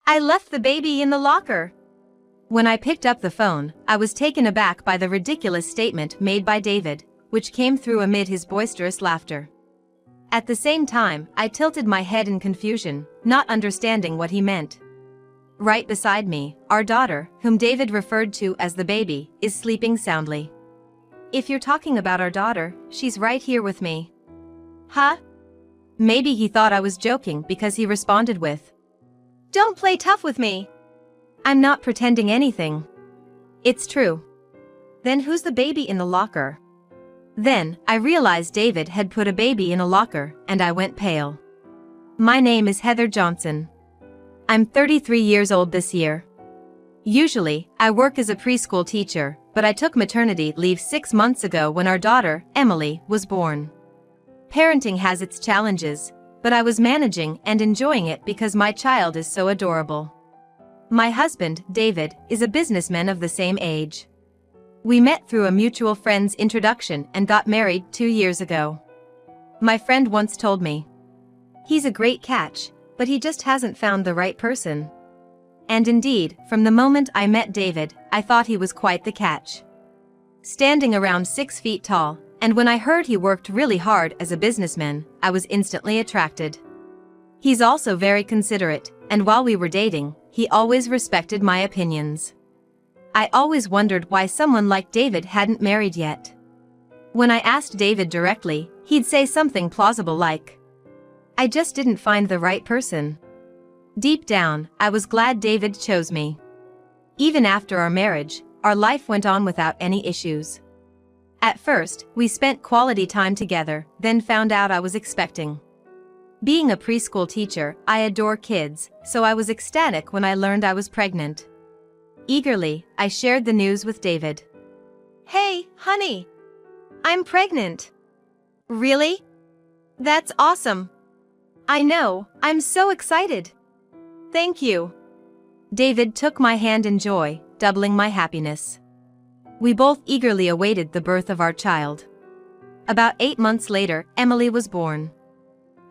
I left the baby in the locker. When I picked up the phone, I was taken aback by the ridiculous statement made by David, which came through amid his boisterous laughter. At the same time, I tilted my head in confusion, not understanding what he meant. Right beside me, our daughter, whom David referred to as the baby, is sleeping soundly. If you're talking about our daughter, she's right here with me. Huh? Maybe he thought I was joking because he responded with, "Don't play tough with me. I'm not pretending anything. It's true." Then who's the baby in the locker? Then, I realized David had put a baby in a locker, and I went pale. My name is Heather Johnson. I'm 33 years old this year. Usually, I work as a preschool teacher, but I took maternity leave 6 months ago when our daughter, Emily, was born. Parenting has its challenges, but I was managing and enjoying it because my child is so adorable. My husband, David, is a businessman of the same age. We met through a mutual friend's introduction and got married 2 years ago. My friend once told me, "He's a great catch, but he just hasn't found the right person." And indeed, from the moment I met David, I thought he was quite the catch. Standing around 6 feet tall, and when I heard he worked really hard as a businessman, I was instantly attracted. He's also very considerate, and while we were dating, he always respected my opinions. I always wondered why someone like David hadn't married yet. When I asked David directly, he'd say something plausible like, "I just didn't find the right person." Deep down, I was glad David chose me. Even after our marriage, our life went on without any issues. At first, we spent quality time together, then found out I was expecting. Being a preschool teacher, I adore kids, so I was ecstatic when I learned I was pregnant. Eagerly, I shared the news with David. "Hey, honey! I'm pregnant." "Really? That's awesome. I know, I'm so excited." "Thank you." David took my hand in joy, doubling my happiness. We both eagerly awaited the birth of our child. About 8 months later, Emily was born.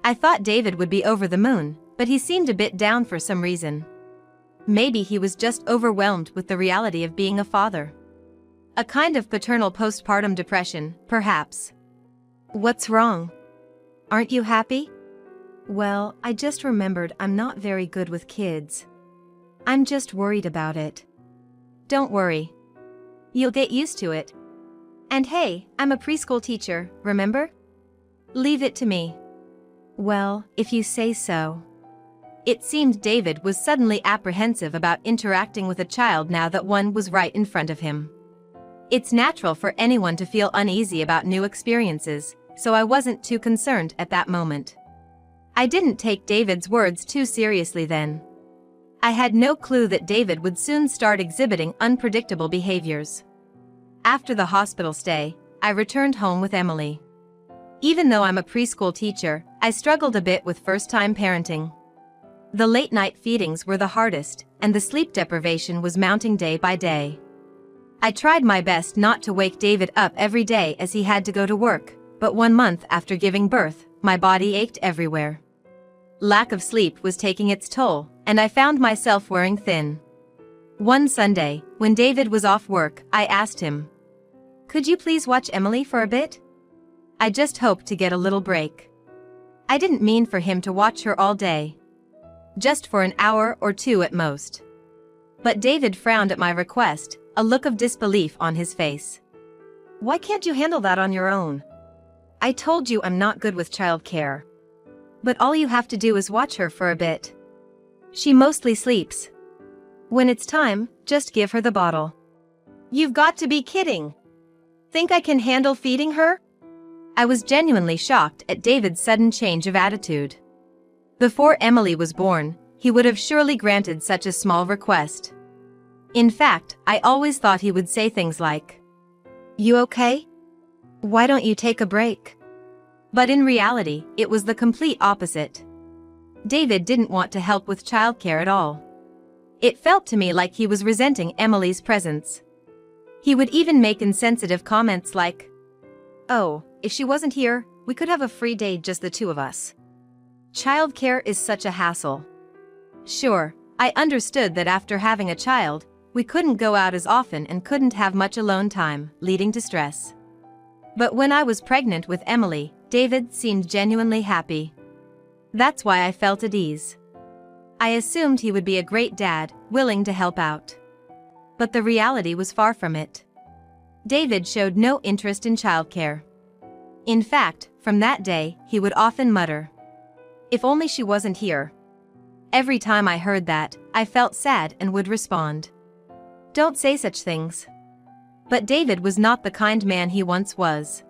I thought David would be over the moon, but he seemed a bit down for some reason. Maybe he was just overwhelmed with the reality of being a father. A kind of paternal postpartum depression, perhaps. "What's wrong? Aren't you happy?" "Well, I just remembered I'm not very good with kids. I'm just worried about it." "Don't worry. You'll get used to it. And hey, I'm a preschool teacher, remember? Leave it to me." "Well, if you say so." It seemed David was suddenly apprehensive about interacting with a child now that one was right in front of him. It's natural for anyone to feel uneasy about new experiences, so I wasn't too concerned at that moment. I didn't take David's words too seriously then. I had no clue that David would soon start exhibiting unpredictable behaviors. After the hospital stay, I returned home with Emily. Even though I'm a preschool teacher, I struggled a bit with first-time parenting. The late-night feedings were the hardest, and the sleep deprivation was mounting day by day. I tried my best not to wake David up every day as he had to go to work, but 1 month after giving birth, my body ached everywhere. Lack of sleep was taking its toll, and I found myself wearing thin. One Sunday, when David was off work, I asked him, "Could you please watch Emily for a bit? I just hoped to get a little break." I didn't mean for him to watch her all day. Just for an hour or 2 at most. But David frowned at my request, a look of disbelief on his face. "Why can't you handle that on your own? I told you I'm not good with childcare. But all you have to do is watch her for a bit. She mostly sleeps. When it's time, just give her the bottle." "You've got to be kidding. Think I can handle feeding her?" I was genuinely shocked at David's sudden change of attitude. Before Emily was born, he would have surely granted such a small request. In fact, I always thought he would say things like, "You okay? Why don't you take a break?" But in reality, it was the complete opposite. David didn't want to help with childcare at all. It felt to me like he was resenting Emily's presence. He would even make insensitive comments like, "Oh, if she wasn't here, we could have a free day just the 2 of us. Childcare is such a hassle." Sure, I understood that after having a child, we couldn't go out as often and couldn't have much alone time, leading to stress. But when I was pregnant with Emily, David seemed genuinely happy. That's why I felt at ease. I assumed he would be a great dad, willing to help out. But the reality was far from it. David showed no interest in childcare. In fact, from that day, he would often mutter, "If only she wasn't here." Every time I heard that, I felt sad and would respond, "Don't say such things." But David was not the kind man he once was.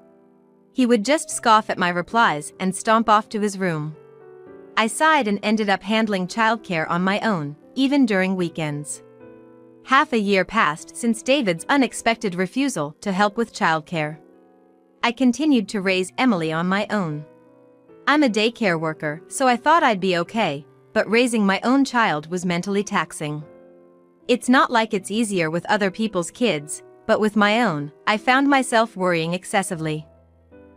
He would just scoff at my replies and stomp off to his room. I sighed and ended up handling childcare on my own, even during weekends. Half a year passed since David's unexpected refusal to help with childcare. I continued to raise Emily on my own. I'm a daycare worker, so I thought I'd be okay, but raising my own child was mentally taxing. It's not like it's easier with other people's kids, but with my own, I found myself worrying excessively.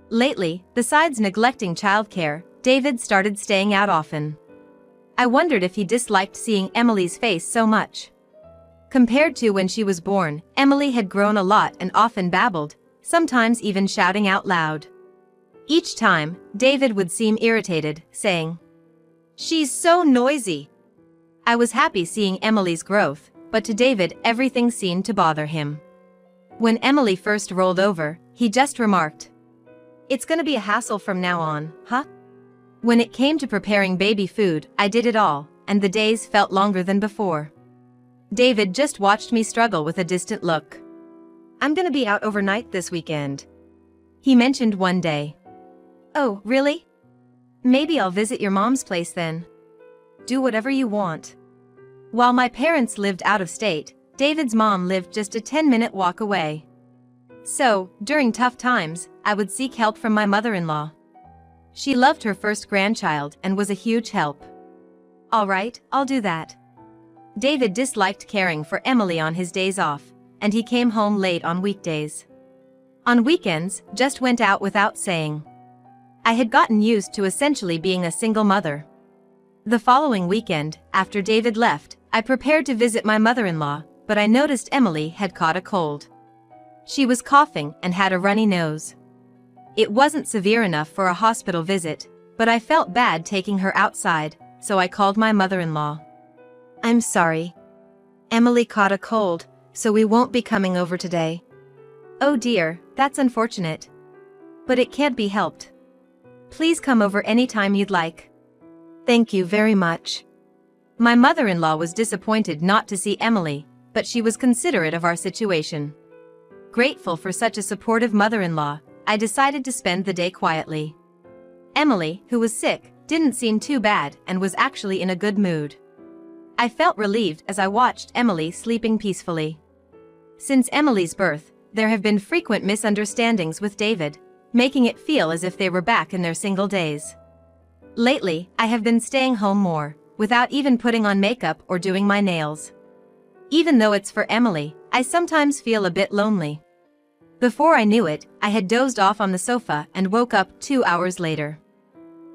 Lately, besides neglecting childcare, David started staying out often. I wondered if he disliked seeing Emily's face so much. Compared to when she was born, Emily had grown a lot and often babbled, sometimes even shouting out loud. Each time, David would seem irritated, saying, "She's so noisy." I was happy seeing Emily's growth, but to David everything seemed to bother him. When Emily first rolled over, he just remarked, "It's gonna be a hassle from now on, huh?" When it came to preparing baby food, I did it all, and the days felt longer than before. David just watched me struggle with a distant look. "I'm gonna be out overnight this weekend," he mentioned one day. "Oh, really? Maybe I'll visit your mom's place then." "Do whatever you want." While my parents lived out of state, David's mom lived just a 10-minute walk away. So, during tough times, I would seek help from my mother-in-law. She loved her first grandchild and was a huge help. "All right, I'll do that." David disliked caring for Emily on his days off, and he came home late on weekdays. On weekends, just went out without saying. I had gotten used to essentially being a single mother. The following weekend, after David left, I prepared to visit my mother-in-law, but I noticed Emily had caught a cold. She was coughing and had a runny nose. It wasn't severe enough for a hospital visit, but I felt bad taking her outside, so I called my mother-in-law. "I'm sorry. Emily caught a cold, so we won't be coming over today." "Oh dear, that's unfortunate. But it can't be helped. Please come over anytime you'd like." "Thank you very much." My mother-in-law was disappointed not to see Emily, but she was considerate of our situation. Grateful for such a supportive mother-in-law, I decided to spend the day quietly. Emily, who was sick, didn't seem too bad and was actually in a good mood. I felt relieved as I watched Emily sleeping peacefully. Since Emily's birth, there have been frequent misunderstandings with David, making it feel as if they were back in their single days. Lately, I have been staying home more, without even putting on makeup or doing my nails. Even though it's for Emily, I sometimes feel a bit lonely. Before I knew it, I had dozed off on the sofa and woke up 2 hours later.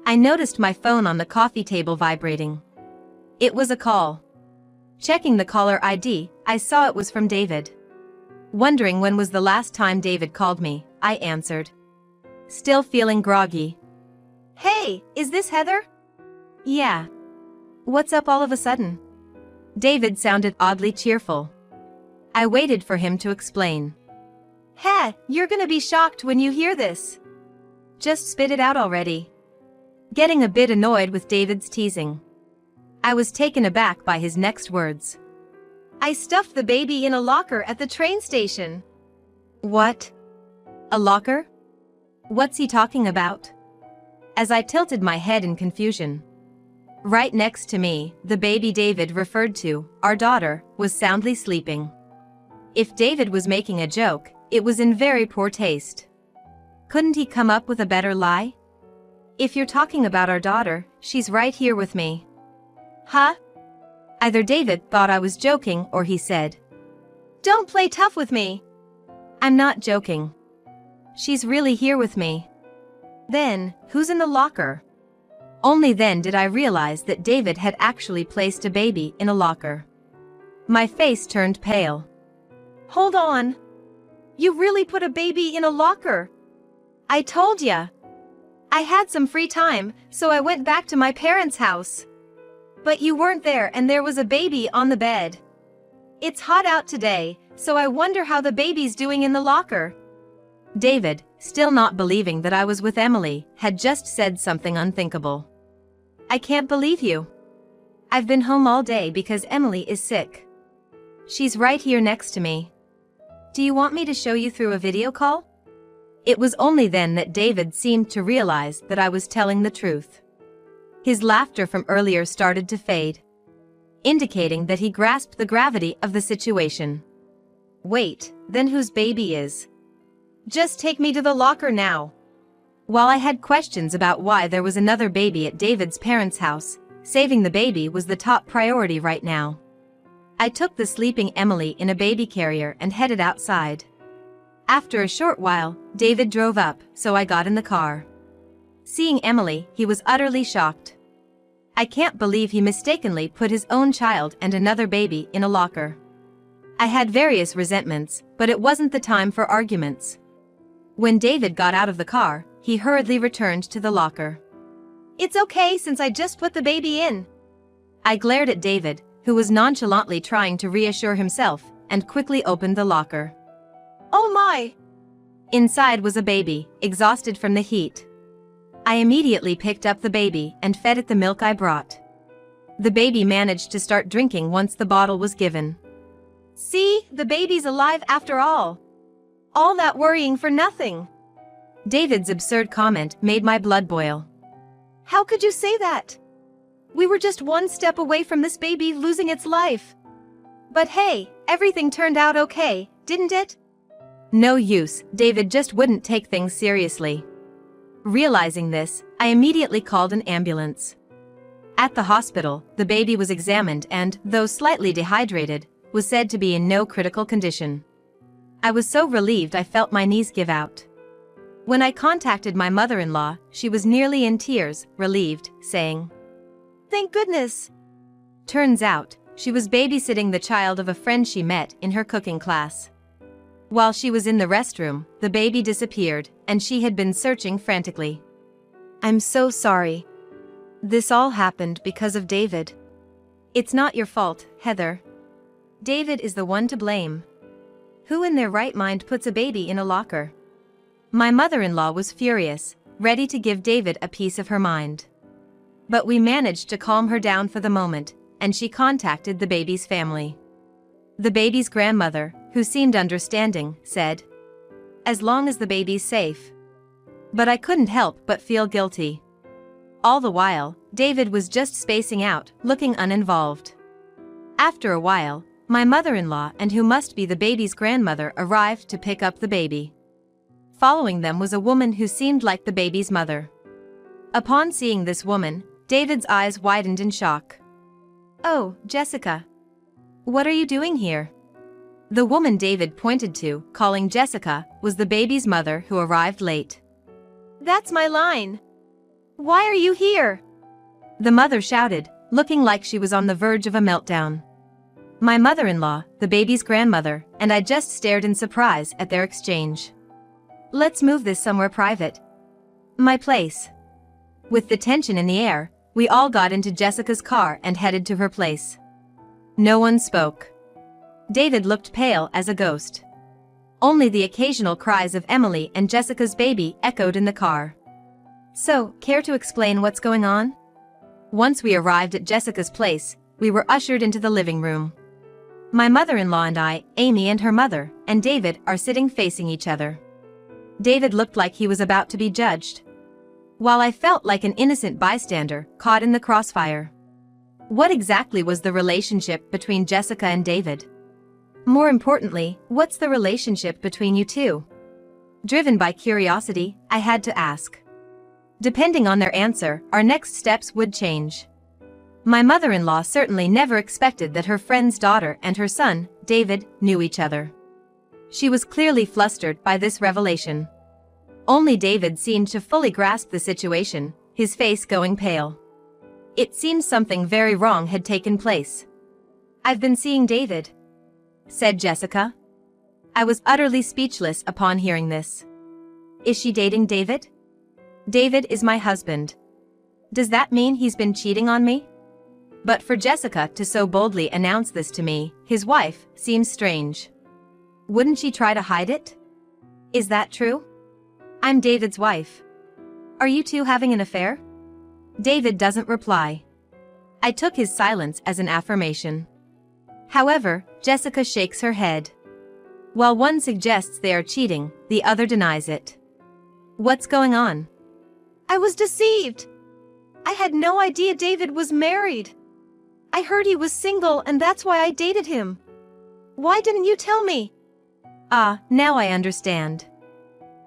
I noticed my phone on the coffee table vibrating. It was a call. Checking the caller ID, I saw it was from David. Wondering when was the last time David called me, I answered. Still feeling groggy. "Hey, is this Heather?" "Yeah. What's up all of a sudden?" David sounded oddly cheerful. I waited for him to explain. "Heh, you're gonna be shocked when you hear this. Just spit it out already." Getting a bit annoyed with David's teasing. I was taken aback by his next words. "I stuffed the baby in a locker at the train station." "What? A locker? What's he talking about?" As I tilted my head in confusion. Right next to me, the baby David referred to, our daughter, was soundly sleeping. If David was making a joke, it was in very poor taste. Couldn't he come up with a better lie? "If you're talking about our daughter, she's right here with me." Huh? Either David thought I was joking or he said, "Don't play tough with me." I'm not joking. She's really here with me. Then, who's in the locker? Only then did I realize that David had actually placed a baby in a locker. My face turned pale. Hold on. You really put a baby in a locker? I told ya. I had some free time, so I went back to my parents' house. But you weren't there and there was a baby on the bed. It's hot out today, so I wonder how the baby's doing in the locker. David, still not believing that I was with Emily, had just said something unthinkable. I can't believe you. I've been home all day because Emily is sick. She's right here next to me. Do you want me to show you through a video call? It was only then that David seemed to realize that I was telling the truth. His laughter from earlier started to fade, indicating that he grasped the gravity of the situation. Wait, then whose baby is? Just take me to the locker now. While I had questions about why there was another baby at David's parents' house, saving the baby was the top priority right now. I took the sleeping Emily in a baby carrier and headed outside. After a short while, David drove up, so I got in the car. Seeing Emily, he was utterly shocked. I can't believe he mistakenly put his own child and another baby in a locker. I had various resentments, but it wasn't the time for arguments. When David got out of the car, he hurriedly returned to the locker. It's okay since I just put the baby in. I glared at David, who was nonchalantly trying to reassure himself, and quickly opened the locker. Oh my! Inside was a baby, exhausted from the heat. I immediately picked up the baby and fed it the milk I brought. The baby managed to start drinking once the bottle was given. See, the baby's alive after all. All that worrying for nothing. David's absurd comment made my blood boil. How could you say that? We were just one step away from this baby losing its life. But hey, everything turned out okay, didn't it? No use, David just wouldn't take things seriously. Realizing this, I immediately called an ambulance. At the hospital, the baby was examined and, though slightly dehydrated, was said to be in no critical condition. I was so relieved I felt my knees give out. When I contacted my mother-in-law, she was nearly in tears, relieved, saying, "Thank goodness." Turns out, she was babysitting the child of a friend she met in her cooking class. While she was in the restroom, the baby disappeared, and she had been searching frantically. I'm so sorry. This all happened because of David. It's not your fault, Heather. David is the one to blame. Who in their right mind puts a baby in a locker? My mother-in-law was furious, ready to give David a piece of her mind. But we managed to calm her down for the moment, and she contacted the baby's family. The baby's grandmother, who seemed understanding, said, "As long as the baby's safe." But I couldn't help but feel guilty. All the while, David was just spacing out, looking uninvolved. After a while, my mother-in-law and who must be the baby's grandmother arrived to pick up the baby. Following them was a woman who seemed like the baby's mother. Upon seeing this woman, David's eyes widened in shock. "Oh, Jessica. What are you doing here?" The woman David pointed to, calling Jessica, was the baby's mother who arrived late. "That's my line. Why are you here?" The mother shouted, looking like she was on the verge of a meltdown. My mother-in-law, the baby's grandmother, and I just stared in surprise at their exchange. "Let's move this somewhere private. My place." With the tension in the air, we all got into Jessica's car and headed to her place. No one spoke. David looked pale as a ghost. Only the occasional cries of Emily and Jessica's baby echoed in the car. So, care to explain what's going on? Once we arrived at Jessica's place, we were ushered into the living room. My mother-in-law and I, Amy and her mother, and David are sitting facing each other. David looked like he was about to be judged, while I felt like an innocent bystander caught in the crossfire. What exactly was the relationship between Jessica and David? More importantly, what's the relationship between you two? Driven by curiosity, I had to ask. Depending on their answer, our next steps would change. My mother-in-law certainly never expected that her friend's daughter and her son, David, knew each other. She was clearly flustered by this revelation. Only David seemed to fully grasp the situation, his face going pale. It seemed something very wrong had taken place. "I've been seeing David," said Jessica. I was utterly speechless upon hearing this. "Is she dating David?" "David is my husband. Does that mean he's been cheating on me?" But for Jessica to so boldly announce this to me, his wife, seems strange. Wouldn't she try to hide it? "Is that true? I'm David's wife. Are you two having an affair?" David doesn't reply. I took his silence as an affirmation. However, Jessica shakes her head. While one suggests they are cheating, the other denies it. "What's going on?" "I was deceived. I had no idea David was married. I heard he was single and that's why I dated him. Why didn't you tell me?" "Ah, now I understand."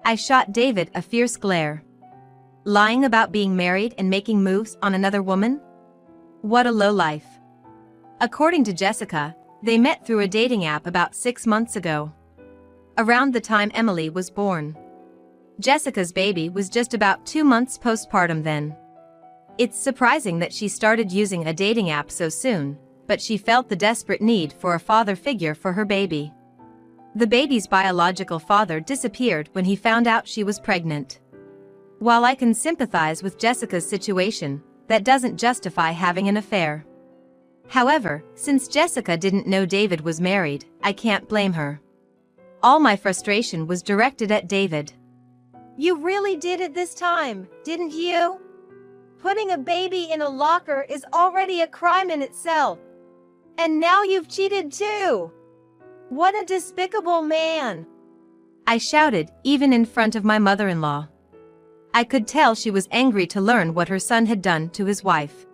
I shot David a fierce glare. Lying about being married and making moves on another woman? What a lowlife. According to Jessica, they met through a dating app about 6 months ago. Around the time Emily was born. Jessica's baby was just about 2 months postpartum then. It's surprising that she started using a dating app so soon, but she felt the desperate need for a father figure for her baby. The baby's biological father disappeared when he found out she was pregnant. While I can sympathize with Jessica's situation, that doesn't justify having an affair. However, since Jessica didn't know David was married, I can't blame her. All my frustration was directed at David. "You really did it this time, didn't you? Putting a baby in a locker is already a crime in itself. And now you've cheated too. What a despicable man!" I shouted, even in front of my mother-in-law. I could tell she was angry to learn what her son had done to his wife.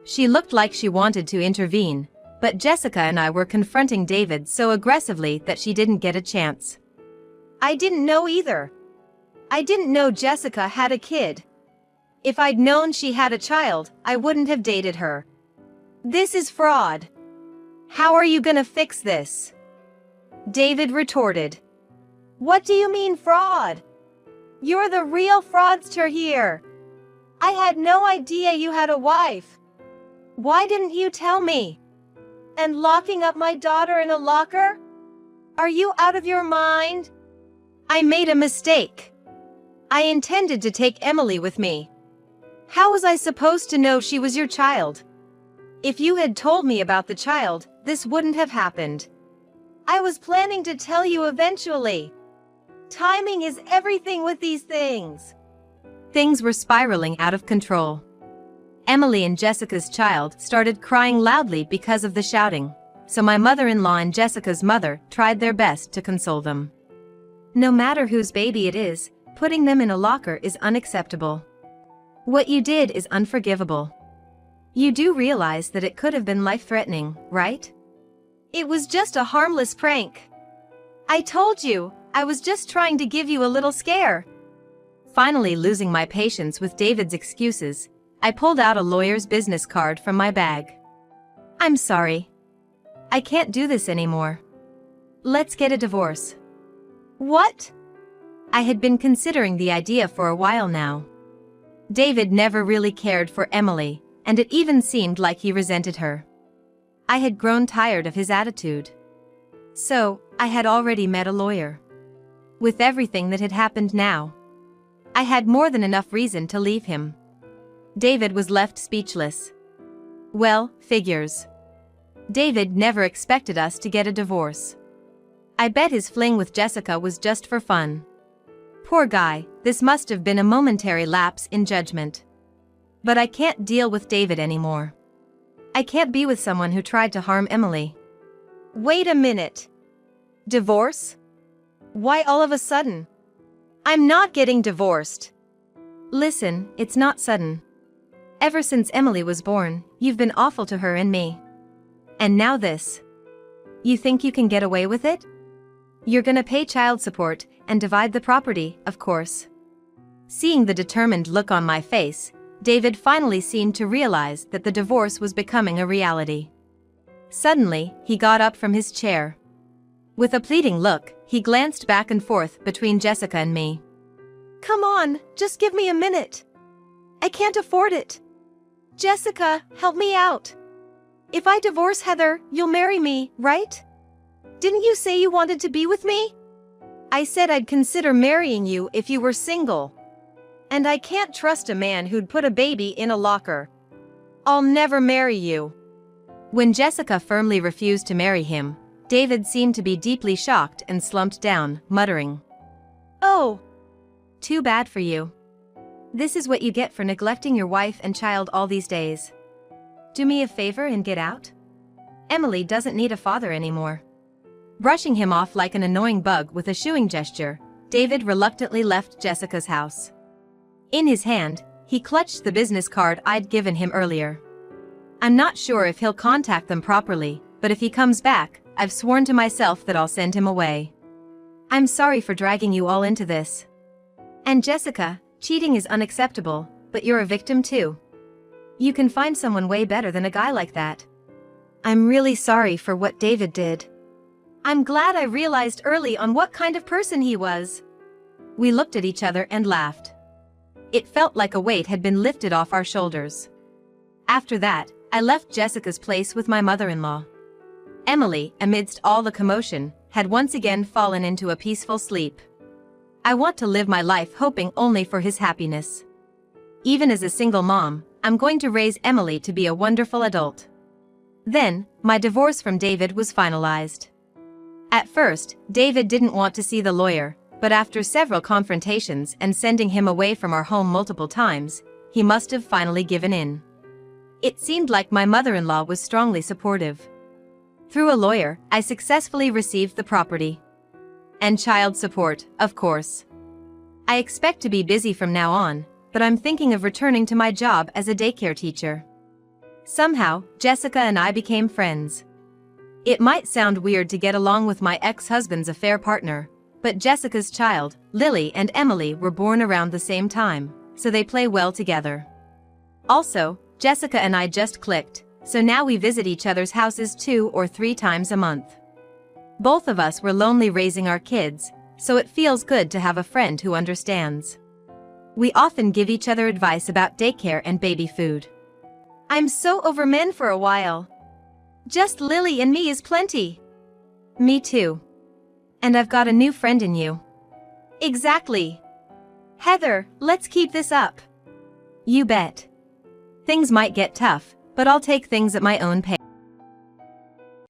She looked like she wanted to intervene, but Jessica and I were confronting David so aggressively that she didn't get a chance. "I didn't know either. I didn't know Jessica had a kid. If I'd known she had a child, I wouldn't have dated her. This is fraud. How are you gonna fix this?" David retorted. "What do you mean fraud? You're the real fraudster here. I had no idea you had a wife. Why didn't you tell me? And locking up my daughter in a locker? Are you out of your mind?" "I made a mistake. I intended to take Emily with me. How was I supposed to know she was your child? If you had told me about the child, this wouldn't have happened. I was planning to tell you eventually. Timing is everything with these things." Things were spiraling out of control. Emily and Jessica's child started crying loudly because of the shouting, so my mother-in-law and Jessica's mother tried their best to console them. "No matter whose baby it is, putting them in a locker is unacceptable. What you did is unforgivable. You do realize that it could have been life-threatening, right? It was just a harmless prank. I told you, I was just trying to give you a little scare." Finally losing my patience with David's excuses, I pulled out a lawyer's business card from my bag. "I'm sorry. I can't do this anymore. Let's get a divorce." "What?" I had been considering the idea for a while now. David never really cared for Emily, and it even seemed like he resented her. I had grown tired of his attitude. So, I had already met a lawyer. With everything that had happened now, I had more than enough reason to leave him. David was left speechless. Well, figures. David never expected us to get a divorce. I bet his fling with Jessica was just for fun. Poor guy, this must have been a momentary lapse in judgment. But I can't deal with David anymore. I can't be with someone who tried to harm Emily. Wait a minute. Divorce? Why all of a sudden? I'm not getting divorced. Listen, it's not sudden. Ever since Emily was born, you've been awful to her and me. And now this. You think you can get away with it? You're gonna pay child support and divide the property, of course. Seeing the determined look on my face, David finally seemed to realize that the divorce was becoming a reality. Suddenly, he got up from his chair. With a pleading look, he glanced back and forth between Jessica and me. Come on, just give me a minute. I can't afford it. Jessica, help me out. If I divorce Heather, you'll marry me, right? Didn't you say you wanted to be with me? I said I'd consider marrying you if you were single. And I can't trust a man who'd put a baby in a locker. I'll never marry you. When Jessica firmly refused to marry him, David seemed to be deeply shocked and slumped down, muttering, "Oh, too bad for you. This is what you get for neglecting your wife and child all these days. Do me a favor and get out. Emily doesn't need a father anymore." Brushing him off like an annoying bug with a shooing gesture, David reluctantly left Jessica's house. In his hand, he clutched the business card I'd given him earlier. I'm not sure if he'll contact them properly, but if he comes back, I've sworn to myself that I'll send him away. I'm sorry for dragging you all into this. And Jessica, cheating is unacceptable, but you're a victim too. You can find someone way better than a guy like that. I'm really sorry for what David did. I'm glad I realized early on what kind of person he was. We looked at each other and laughed. It felt like a weight had been lifted off our shoulders. After that, I left Jessica's place with my mother-in-law. Emily, amidst all the commotion, had once again fallen into a peaceful sleep. I want to live my life hoping only for his happiness. Even as a single mom, I'm going to raise Emily to be a wonderful adult. Then, my divorce from David was finalized. At first, David didn't want to see the lawyer, but after several confrontations and sending him away from our home multiple times, he must have finally given in. It seemed like my mother-in-law was strongly supportive. Through a lawyer, I successfully received the property. And child support, of course. I expect to be busy from now on, but I'm thinking of returning to my job as a daycare teacher. Somehow, Jessica and I became friends. It might sound weird to get along with my ex-husband's affair partner, but Jessica's child, Lily and Emily, were born around the same time, so they play well together. Also, Jessica and I just clicked, so now we visit each other's houses 2 or 3 times a month. Both of us were lonely raising our kids, so it feels good to have a friend who understands. We often give each other advice about daycare and baby food. I'm so over men for a while. Just Lily and me is plenty. Me too. And I've got a new friend in you. Exactly. Heather, let's keep this up. You bet. Things might get tough, but I'll take things at my own pace.